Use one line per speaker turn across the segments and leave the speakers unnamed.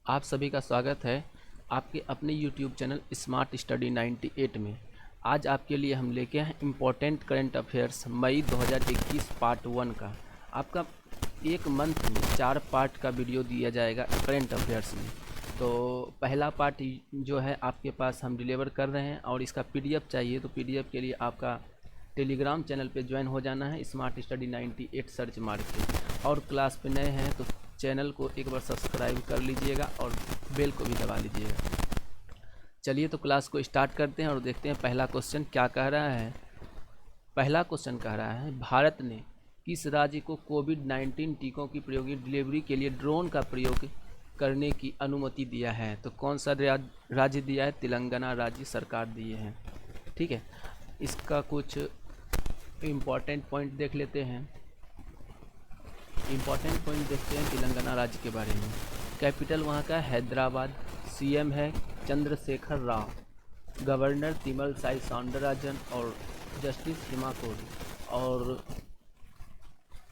आप सभी का स्वागत है आपके अपने YouTube चैनल स्मार्ट स्टडी 98 में। आज आपके लिए हम लेके आए इम्पोर्टेंट करंट अफेयर्स मई 2021 पार्ट 1 का। आपका एक मंथ में 4 पार्ट का वीडियो दिया जाएगा करंट अफेयर्स में। तो पहला पार्ट जो है आपके पास हम डिलीवर कर रहे हैं, और इसका PDF चाहिए तो PDF के लिए आपका टेलीग्राम चैनल पे ज्वाइन हो जाना है, स्मार्ट स्टडी 98 सर्च मार के। और क्लास पे नए हैं तो चैनल को एक बार सब्सक्राइब कर लीजिएगा और बेल को भी दबा लीजिएगा। चलिए तो क्लास को स्टार्ट करते हैं और देखते हैं पहला क्वेश्चन क्या कह रहा है। पहला क्वेश्चन कह रहा है, भारत ने किस राज्य को कोविड-19 टीकों की प्रयोगी डिलीवरी के लिए ड्रोन का प्रयोग करने की अनुमति दिया है? तो कौन सा राज्य दिया है? तेलंगाना राज्य सरकार दिए हैं। ठीक है, इसका कुछ इम्पॉर्टेंट पॉइंट देख लेते हैं। इम्पॉर्टेंट पॉइंट देखते हैं तेलंगाना राज्य के बारे में। कैपिटल वहाँ का हैदराबाद, CM है चंद्रशेखर राव, गवर्नर तिमल साई सौंदरराजन और जस्टिस हिमा कोहली, और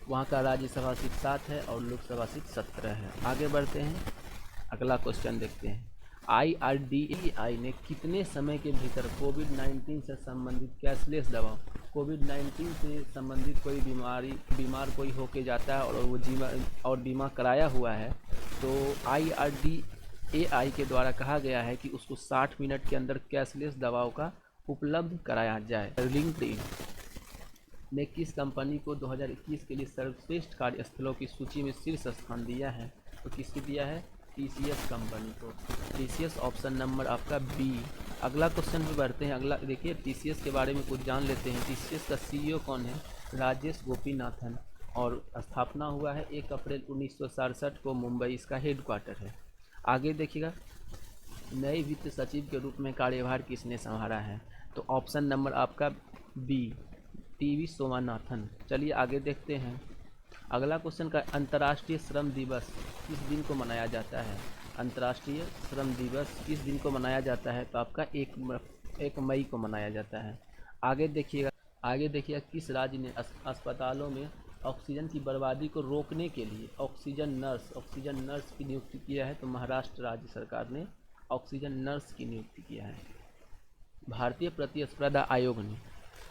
वहाँ का राज्यसभा सीट 7 है और लोकसभा सीट 17 है। आगे बढ़ते हैं, अगला क्वेश्चन देखते हैं। IRDAI ने कितने समय के भीतर कोविड-19 से संबंधित कैशलेस दवाओं, कोविड-19 से संबंधित कोई बीमार कोई होके जाता है और वो बीमा कराया हुआ है, तो IRDAI के द्वारा कहा गया है कि उसको 60 मिनट के अंदर कैशलेस दवाओं का उपलब्ध कराया जाए। लिंक्डइन ने किस कंपनी को 2021 के लिए सर्वश्रेष्ठ कार्यस्थलों की सूची में शीर्ष स्थान दिया है? तो किसकी दिया है? TCS कंपनी को। TCS ऑप्शन नंबर आपका B। अगला क्वेश्चन पे बढ़ते हैं। अगला देखिए, TCS के बारे में कुछ जान लेते हैं। TCS का CEO कौन है? राजेश गोपीनाथन, और स्थापना हुआ है 1 अप्रैल 1967 को, मुंबई इसका हेडक्वार्टर है। आगे देखिएगा, नए वित्त सचिव के रूप में कार्यभार किसने संभाला है? तो ऑप्शन नंबर आपका B, TV सोमानाथन। चलिए आगे देखते हैं। अगला क्वेश्चन का, अंतर्राष्ट्रीय श्रम दिवस किस दिन को मनाया जाता है? अंतर्राष्ट्रीय श्रम दिवस किस दिन को मनाया जाता है? तो आपका 1 मई को मनाया जाता है। आगे देखिएगा किस राज्य ने अस्पतालों में ऑक्सीजन की बर्बादी को रोकने के लिए ऑक्सीजन नर्स की नियुक्ति किया है? तो महाराष्ट्र राज्य सरकार ने ऑक्सीजन नर्स की नियुक्ति किया है। भारतीय प्रतिस्पर्धा आयोग ने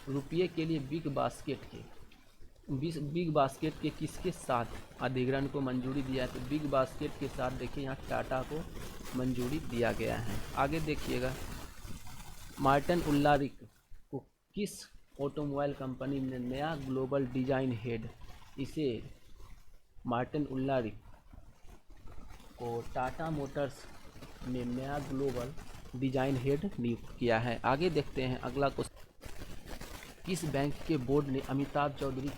रुपये के लिए बिग बास्केट के किसके साथ अधिग्रहण को मंजूरी दिया है? तो बिग बास्केट के साथ देखिए यहाँ टाटा को मंजूरी दिया गया है। आगे देखिएगा, मार्टिन उल्लारिक को किस ऑटोमोबाइल कंपनी ने नया ग्लोबल डिजाइन हेड, इसे मार्टिन उल्लारिक को टाटा मोटर्स ने नया ग्लोबल डिजाइन हेड नियुक्त किया है। आगे देखते हैं अगला क्वेश्चन, किस बैंक के बोर्ड ने अमिताभ चौधरी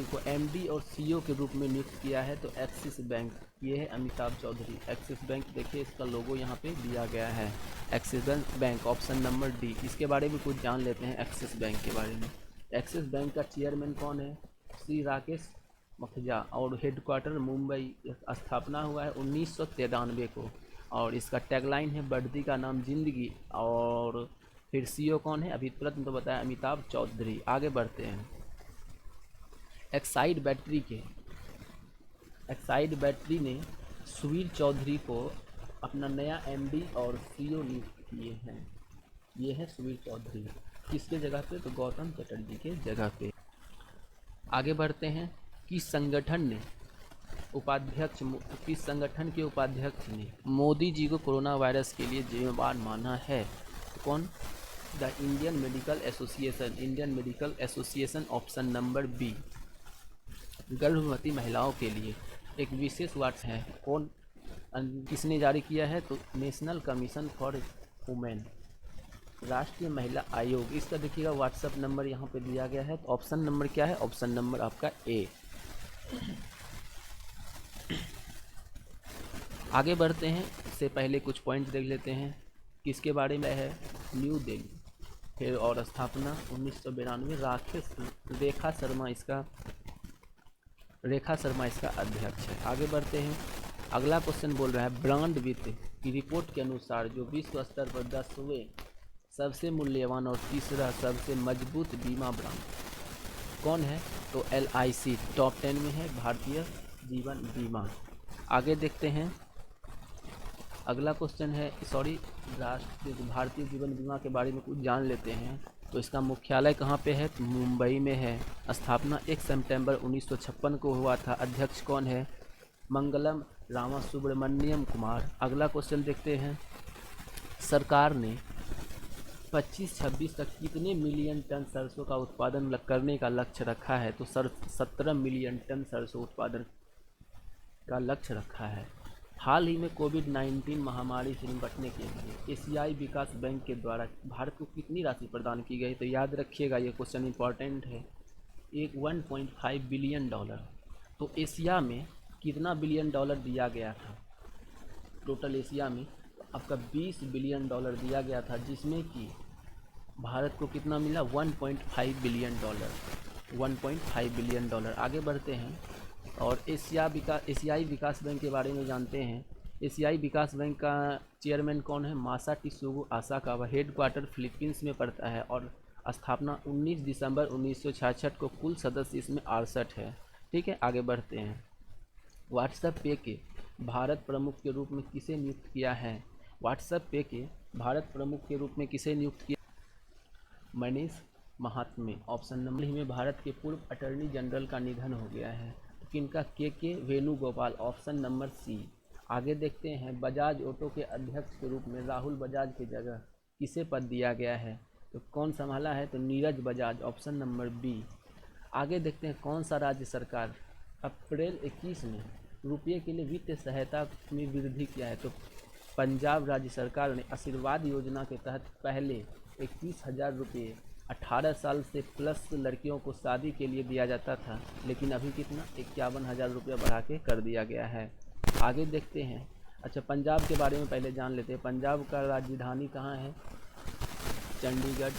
को MD और CEO के रूप में नियुक्त किया है? तो एक्सिस बैंक। ये है अमिताभ चौधरी, एक्सिस बैंक। देखिए इसका लोगो यहाँ पे दिया गया है, axis bank, option number D। इसके बारे में कुछ जान लेते हैं एक्सिस बैंक के बारे में। एक्सिस बैंक का चेयरमैन कौन है? श्री राकेश मखजा, और हेडक्वार्टर मुंबई। स्थापना हुआ है 1993 को, और इसका टैगलाइन है बढ़ती का नाम जिंदगी। और फिर CEO कौन है? अभी तुरंत तो बताया, अमिताभ चौधरी। आगे बढ़ते हैं, एक्साइड बैटरी ने सुवीर चौधरी को अपना नया MD और CEO नियुक्त किए हैं। ये है सुवीर चौधरी, किसके जगह पे? तो गौतम चटर्जी के जगह पे। आगे बढ़ते हैं, किस संगठन के उपाध्यक्ष ने मोदी जी को कोरोना वायरस के लिए जिम्मेदार माना है? तो कौन? The Indian medical association, option number B। गर्भवती महिलाओं के लिए एक विशेष वार्ड है, कौन किसने जारी किया है? तो नेशनल कमीशन फॉर वुमेन, राष्ट्रीय महिला आयोग। इसका देखिएगा व्हाट्सएप नंबर यहाँ पे दिया गया है। तो ऑप्शन नंबर क्या है? ऑप्शन नंबर आपका A। आगे बढ़ते हैं, इससे पहले कुछ पॉइंट्स देख लेते हैं। किसके बारे में है? न्यू दिल्ली। फिर और स्थापना 1992, रेखा शर्मा इसका अध्यक्ष है। आगे बढ़ते हैं, अगला क्वेश्चन बोल रहा है, ब्रांड वित्त की रिपोर्ट के अनुसार जो विश्व स्तर पर 10वें सबसे मूल्यवान और तीसरा सबसे मजबूत बीमा ब्रांड कौन है? तो LIC टॉप 10 में है, भारतीय जीवन बीमा। आगे देखते हैं, अगला क्वेश्चन है, राष्ट्रीय भारतीय जीवन बीमा के बारे में कुछ जान लेते हैं। तो इसका मुख्यालय कहाँ पे है? तो मुंबई में है। स्थापना 1 सितंबर 1956 को हुआ था। अध्यक्ष कौन है? मंगलम रामासुब्रमण्यम कुमार। अगला क्वेश्चन देखते हैं, सरकार ने 25-26 तक कितने मिलियन टन सरसों का उत्पादन करने का लक्ष्य रखा है? तो 17 मिलियन टन सरसों उत्पादन का लक्ष्य रखा है। हाल ही में कोविड-19 महामारी से निपटने के लिए एशियाई विकास बैंक के द्वारा भारत को कितनी राशि प्रदान की गई? तो याद रखिएगा, ये क्वेश्चन इंपॉर्टेंट है। एक 1.5 बिलियन डॉलर। तो एशिया में कितना बिलियन डॉलर दिया गया था? टोटल एशिया में आपका 20 बिलियन डॉलर दिया गया था, जिसमें कि भारत को कितना मिला? 1.5 बिलियन डॉलर। 1.5 billion dollar. आगे बढ़ते हैं और एशियाई विकास बैंक के बारे में जानते हैं। एशियाई विकास बैंक का चेयरमैन कौन है? मासाटिसुगु आसाकावा। हेडक्वार्टर फिलीपींस में पड़ता है और स्थापना 19 दिसंबर 1966 को। कुल सदस्य इसमें 68 है। ठीक है, आगे बढ़ते हैं। व्हाट्सएप पे के भारत प्रमुख के रूप में किसे नियुक्त किया है? व्हाट्सएप पे के भारत प्रमुख के रूप में किसे नियुक्त किया? मनीष महात्मे। ऑप्शन नंबर में भारत के पूर्व अटॉर्नी जनरल का निधन हो गया है। तो किनका? के वेणुगोपाल। ऑप्शन नंबर सी। आगे देखते हैं, बजाज ऑटो के अध्यक्ष के रूप में राहुल बजाज की जगह किसे पद दिया गया है? तो कौन संभाला है? तो Neeraj Bajaj. Option number B. आगे देखते हैं, कौन सा राज्य सरकार अप्रैल 21 में रुपये के लिए वित्तीय सहायता में वृद्धि किया है? तो पंजाब राज्य सरकार ने आशीर्वाद योजना के तहत पहले 21,000 रुपये 18 साल से प्लस लड़कियों को शादी के लिए दिया जाता था, लेकिन अभी कितना? 51,000 रुपया बढ़ा के कर दिया गया है। आगे देखते हैं, अच्छा पंजाब के बारे में पहले जान लेते हैं। पंजाब का राजधानी कहाँ है? चंडीगढ़।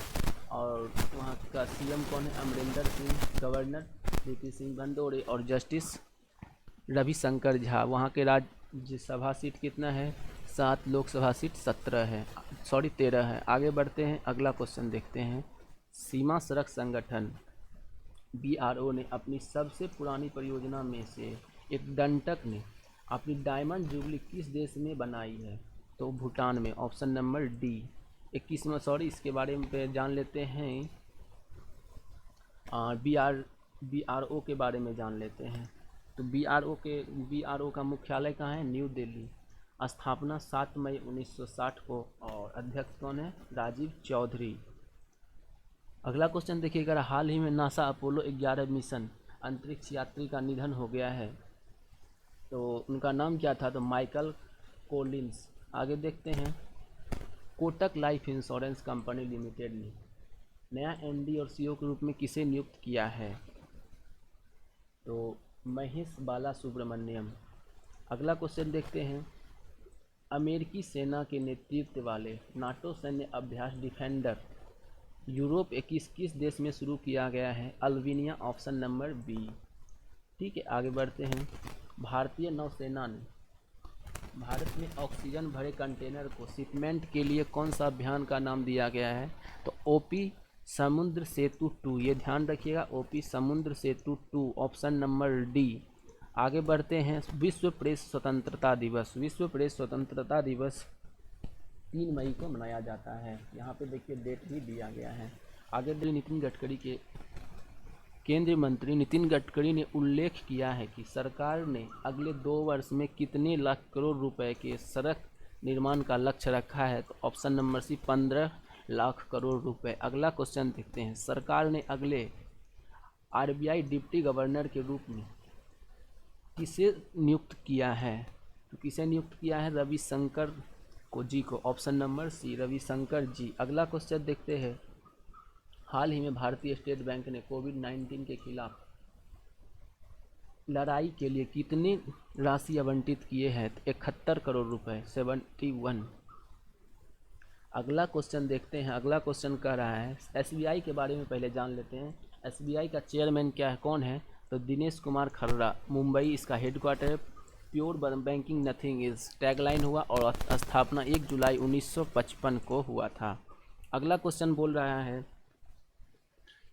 और वहाँ का सीएम कौन है? अमरिंदर सिंह। गवर्नर वीपी सिंह बंदोरे और जस्टिस रविशंकर झा। वहाँ के राज्यसभा सीट कितना है? 7 लोकसभा सीट 13 है। आगे बढ़ते हैं, अगला क्वेश्चन देखते हैं। सीमा सड़क संगठन BRO ने अपनी सबसे पुरानी परियोजना में से एक दंडक ने अपनी डायमंड जुबली किस देश में बनाई है? तो भूटान में। Option number D. 21वां इसके बारे में जान लेते हैं। BRO के बारे में जान लेते हैं। तो BRO का मुख्यालय कहाँ है? न्यू दिल्ली। स्थापना 7 मई 1960 को और अध्यक्ष कौन है? राजीव चौधरी। अगला क्वेश्चन देखिएगा, हाल ही में नासा अपोलो 11 मिशन अंतरिक्ष यात्री का निधन हो गया है, तो उनका नाम क्या था? तो माइकल कोलिंस। आगे देखते हैं, Kotak life insurance company limited ने नया MD और CEO के रूप में किसे नियुक्त किया है? तो महेश बाला सुब्रमण्यम। अगला क्वेश्चन देखते हैं, अमेरिकी सेना के नेतृत्व वाले नाटो सैन्य अभ्यास डिफेंडर यूरोप 21 किस देश में शुरू किया गया है? अल्बानिया। Option number B. ठीक है, आगे बढ़ते हैं। भारतीय नौसेना ने भारत में ऑक्सीजन भरे कंटेनर को शिपमेंट के लिए कौन सा अभियान का नाम दिया गया है? तो OP समुद्र सेतु 2। ये ध्यान रखिएगा, OP समुद्र सेतु 2। Option number D. आगे बढ़ते हैं, विश्व प्रेस स्वतंत्रता दिवस। विश्व प्रेस स्वतंत्रता दिवस 3 मई को मनाया जाता है। यहाँ पे देखिए डेट भी दिया गया है। आगे केंद्रीय मंत्री नितिन गडकरी ने उल्लेख किया है कि सरकार ने अगले 2 वर्ष में कितने लाख करोड़ रुपए के सड़क निर्माण का लक्ष्य रखा है? तो option number C 15 lakh crore रुपए। अगला क्वेश्चन देखते हैं, सरकार ने अगले RBI डिप्टी गवर्नर के रूप में किसे नियुक्त किया है? तो किसे नियुक्त किया है? रविशंकर जी को। ऑप्शन नंबर सी रविशंकर जी। अगला क्वेश्चन देखते हैं, हाल ही में भारतीय स्टेट बैंक ने कोविड-19 के खिलाफ लड़ाई के लिए कितनी राशि आवंटित किए हैं? 71 करोड़ रुपए। 71। अगला क्वेश्चन देखते हैं, अगला क्वेश्चन कह रहा है, SBI के बारे में पहले जान लेते हैं। SBI का चेयरमैन क्या है, कौन है? तो दिनेश कुमार खर्रा। मुंबई इसका हेडक्वार्टर है। Pure banking nothing is tagline हुआ और स्थापना 1 जुलाई 1955 को हुआ था। अगला क्वेश्चन बोल रहा है,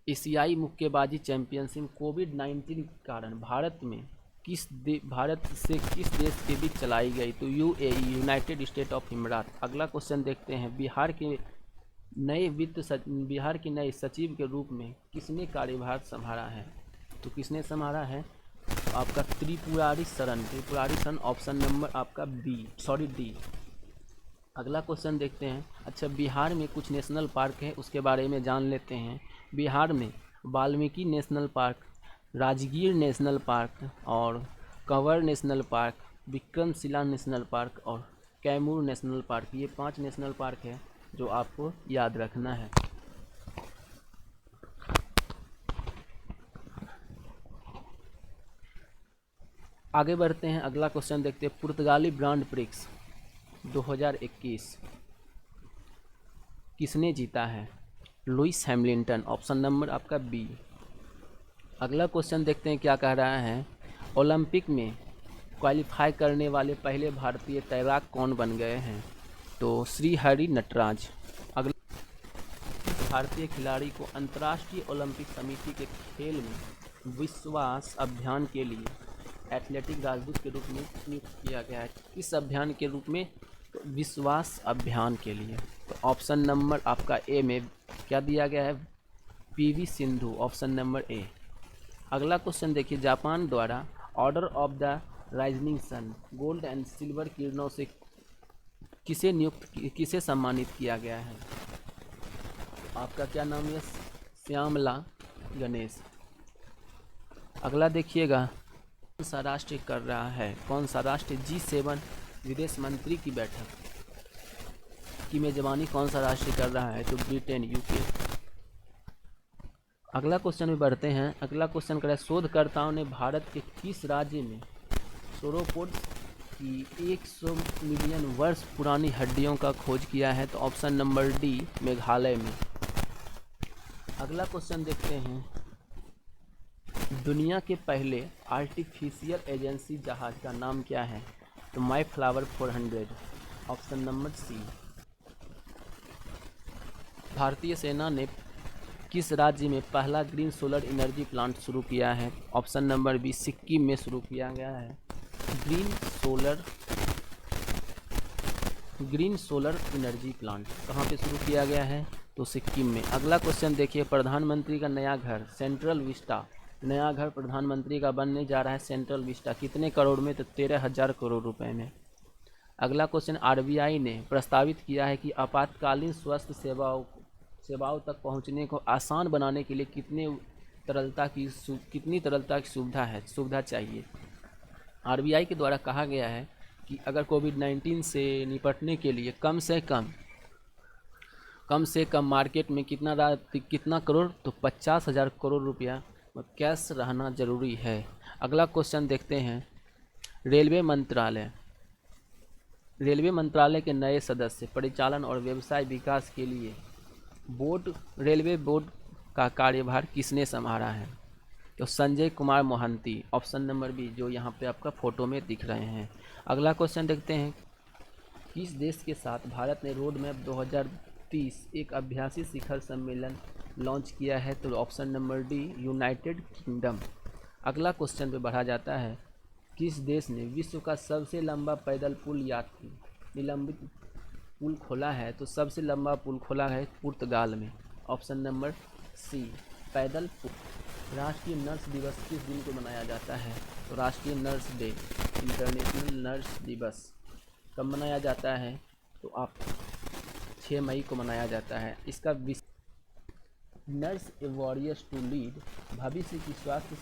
एशियाई मुक्केबाजी चैंपियनशिप कोविड-19 के कारण भारत में भारत से किस देश के बीच चलाई गई? तो UAE, United state of Imarat. अगला क्वेश्चन देखते हैं, बिहार के नए सचिव के रूप में किसने कार्यभार संभाला है? तो किसने संभाला है? आपका त्रिपुरारी शरण, ऑप्शन नंबर आपका डी। अगला क्वेश्चन देखते हैं। अच्छा, बिहार में कुछ नेशनल पार्क है, उसके बारे में जान लेते हैं। बिहार में Valmiki national park, Rajgir national park और Kanwar national park, Vikramshila national park और कैमूर नेशनल पार्क, ये 5 नेशनल पार्क है जो आपको याद रखना है। आगे बढ़ते हैं, अगला क्वेश्चन देखते हैं। पुर्तगाली ग्रांड प्रिक्स 2021 किसने जीता है? लुइस हैमिल्टन, ऑप्शन नंबर आपका बी। अगला क्वेश्चन देखते हैं क्या कह रहा है। ओलंपिक में क्वालिफाई करने वाले पहले भारतीय तैराक कौन बन गए हैं? तो श्री हरि नटराज। अगला, भारतीय खिलाड़ी को अंतर्राष्ट्रीय ओलंपिक समिति के खेल में विश्वास अभियान के लिए एथलेटिक राजदूत के रूप में नियुक्त किया गया है। इस अभियान के रूप में तो विश्वास अभियान के लिए तो ऑप्शन नंबर आपका ए में क्या दिया गया है? PV Sindhu, option number A. अगला क्वेश्चन देखिए, जापान द्वारा order of the rising sun gold and silver किरणों से किसे सम्मानित किया गया है? आपका क्या नाम है? श्यामला गणेश। अगला देखिएगा, कौन सा राष्ट्र कर रहा है? कौन सा राष्ट्र G7 विदेश मंत्री की बैठक की मेजबानी कौन सा राष्ट्र कर रहा है? तो ब्रिटेन, यूके। अगला क्वेश्चन में बढ़ते हैं। अगला क्वेश्चन करें, शोधकर्ताओं ने भारत के किस राज्य में सोरोपोड्स की 100 मिलियन वर्ष पुरानी हड्डियों का खोज किया है? तो ऑप्शन नंबर डी, मेघालय में। अगला क्वेश्चन देखते हैं, दुनिया के पहले आर्टिफिशियल एजेंसी जहाज का नाम क्या है? तो माई फ्लावर 400, ऑप्शन नंबर सी। भारतीय सेना ने किस राज्य में पहला ग्रीन सोलर एनर्जी प्लांट शुरू किया है? ऑप्शन नंबर बी, सिक्किम में शुरू किया गया है ग्रीन सोलर एनर्जी प्लांट। कहाँ पे शुरू किया गया है? तो सिक्किम में। अगला क्वेश्चन देखिए, प्रधानमंत्री का नया घर सेंट्रल विस्टा, नया घर प्रधानमंत्री का बनने जा रहा है सेंट्रल विस्टा, कितने करोड़ में? तो 13,000 करोड़ रुपए में। अगला क्वेश्चन, आरबीआई ने प्रस्तावित किया है कि आपातकालीन स्वास्थ्य सेवाओं तक पहुंचने को आसान बनाने के लिए कितनी तरलता की सुविधा चाहिए? आरबीआई के द्वारा कहा गया है कि अगर कोविड-19 से निपटने के लिए कम से कम मार्केट में कितना करोड़? तो 50,000 करोड़ रुपया कैश रहना जरूरी है। अगला क्वेश्चन देखते हैं, रेलवे मंत्रालय के नए सदस्य परिचालन और व्यवसाय विकास के लिए रेलवे बोर्ड का कार्यभार किसने संभाला है? तो Sanjay Kumar Mohanty, option number B, जो यहाँ पे आपका फोटो में दिख रहे हैं। अगला क्वेश्चन देखते हैं, किस देश के साथ भारत ने रोड मैप 2030 एक अभ्यासी शिखर सम्मेलन लॉन्च किया है? तो option number D, United kingdom. अगला क्वेश्चन पे बढ़ा जाता है, किस देश ने विश्व का सबसे लंबा पैदल पुल निलंबित पुल खोला है? तो सबसे लंबा पुल खोला है पुर्तगाल में, ऑप्शन नंबर सी, पैदल पुल। राष्ट्रीय नर्स दिवस किस दिन को मनाया जाता है? तो राष्ट्रीय नर्स डे, इंटरनेशनल नर्स दिवस कब मनाया जाता है? तो आप 6 मई को मनाया जाता है। इसका nurse a warriors to lead, भविष्य की स्वास्थ्य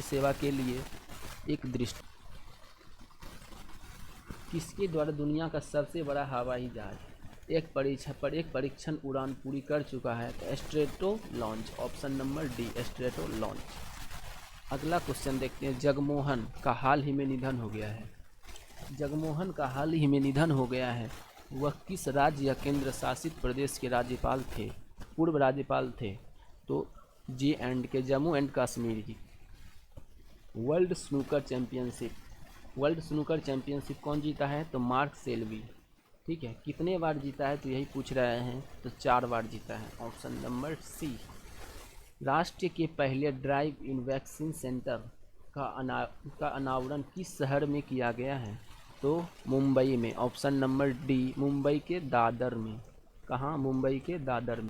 सेवा के लिए एक दृष्टि। किसके द्वारा दुनिया का सबसे बड़ा हवाई जहाज एक परीक्षण उड़ान पूरी कर चुका है? तो strato launch, option number D, strato launch. अगला क्वेश्चन देखते हैं, जगमोहन का हाल ही में निधन हो गया है। वह किस राज्य या केंद्र शासित प्रदेश के पूर्व राज्यपाल थे? तो जम्मू एंड कश्मीर की। वर्ल्ड स्नूकर चैंपियनशिप कौन जीता है? तो मार्क सेल्वी। ठीक है, कितने बार जीता है? तो यही पूछ रहे हैं। तो 4 बार जीता है, ऑप्शन नंबर सी। राष्ट्र के पहले ड्राइव इन वैक्सीन सेंटर का अनावरण किस शहर में किया गया है? तो मुंबई में। ऑप्शन नंबर डी, मुंबई के दादर में। कहाँ? मुंबई के दादर।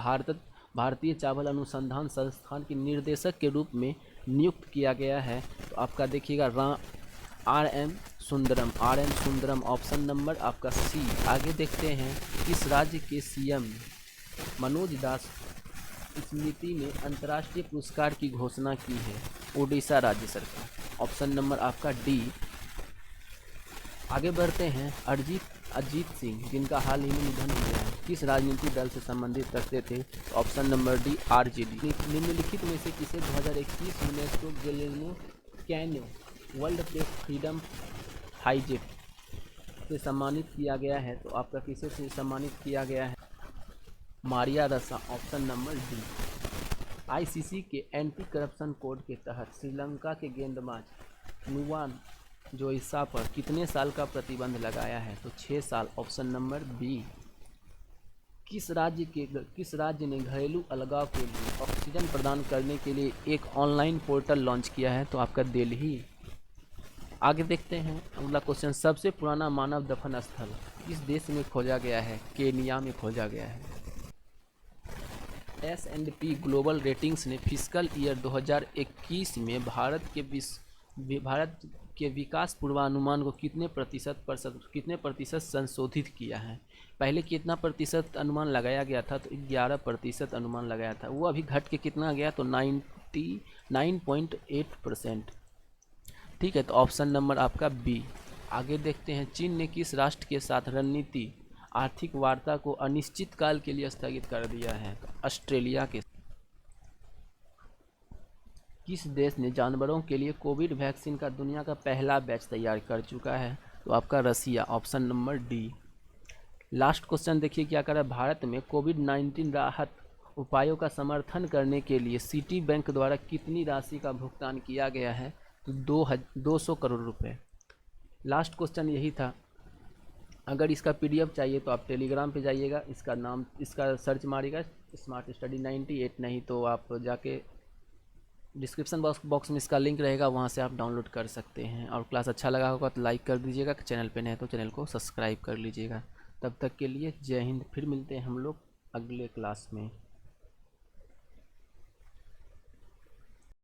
भारतीय चावल अनुसंधान संस्थान के निर्देशक के रूप में नियुक्त किया गया है, तो आपका देखिएगा R M Sundaram. Option number आपका सी। आगे देखते हैं, किस राज्य के सीएम मनोज दास स्मृति ने अंतर्राष्ट्रीय पुरस्कार की घोषणा की है? ओडिशा राज्य सरकार। ऑप्शन नंबर आपका डी। आगे बढ़ते हैं, अजीत सिंह, जिनका हाल ही में निधन हो गया है, किस राजनीतिक दल से संबंधित रखते थे? Option number D, RJD. निम्नलिखित में से किसे 2021 UNESCO Guillermo Cano world press freedom हाईजेट से सम्मानित किया गया है? तो आपका किसे से सम्मानित किया गया है? मारिया रसा। Option number D. आईसीसी के एंटी करप्शन कोड के तहत श्रीलंका के गेंदबाज नुवान जोइसा पर कितने साल का प्रतिबंध लगाया है? तो 6 साल। Option number B. किस राज्य ने घरेलू अलगाव के लिए ऑक्सीजन प्रदान करने के लिए एक ऑनलाइन पोर्टल लॉन्च किया है? तो आपका दिल्ली। आगे देखते हैं अगला क्वेश्चन, सबसे पुराना मानव दफन स्थल किस देश में खोजा गया है? केनिया में खोजा गया है। S&P ग्लोबल रेटिंग्स ने फिस्कल ईयर 2021 में भारत के विकास पूर्वानुमान को कितने प्रतिशत संशोधित किया है? पहले कितना प्रतिशत अनुमान लगाया गया था? तो 11% अनुमान लगाया था, वो अभी घट के कितना गया? तो 99.8%। ठीक है, तो ऑप्शन नंबर आपका बी। आगे देखते हैं, चीन ने किस राष्ट्र के साथ रणनीति आर्थिक वार्ता को अनिश्चित काल के लिए स्थगित कर दिया है? तो ऑस्ट्रेलिया के। किस देश ने जानवरों के लिए कोविड वैक्सीन का दुनिया का पहला बैच तैयार कर चुका है? तो आपका Russia. Option number D. Last question देखिए क्या कर रहा है, भारत में कोविड-19 राहत उपायों का समर्थन करने के लिए सिटी बैंक द्वारा कितनी राशि का भुगतान किया गया है? तो 200 करोड़ रुपए। लास्ट क्वेश्चन यही था। अगर इसका पीडीएफ चाहिए तो आप टेलीग्राम पे जाइएगा, इसका सर्च मारिएगा स्मार्ट स्टडी 98, नहीं तो आप जाके डिस्क्रिप्शन बॉक्स में इसका लिंक रहेगा, वहाँ से आप डाउनलोड कर सकते हैं। और क्लास अच्छा लगा होगा तो लाइक कर दीजिएगा, चैनल पे नए तो चैनल को सब्सक्राइब कर लीजिएगा। तब तक के लिए जय हिंद। फिर मिलते हैं हम लोग अगले क्लास में।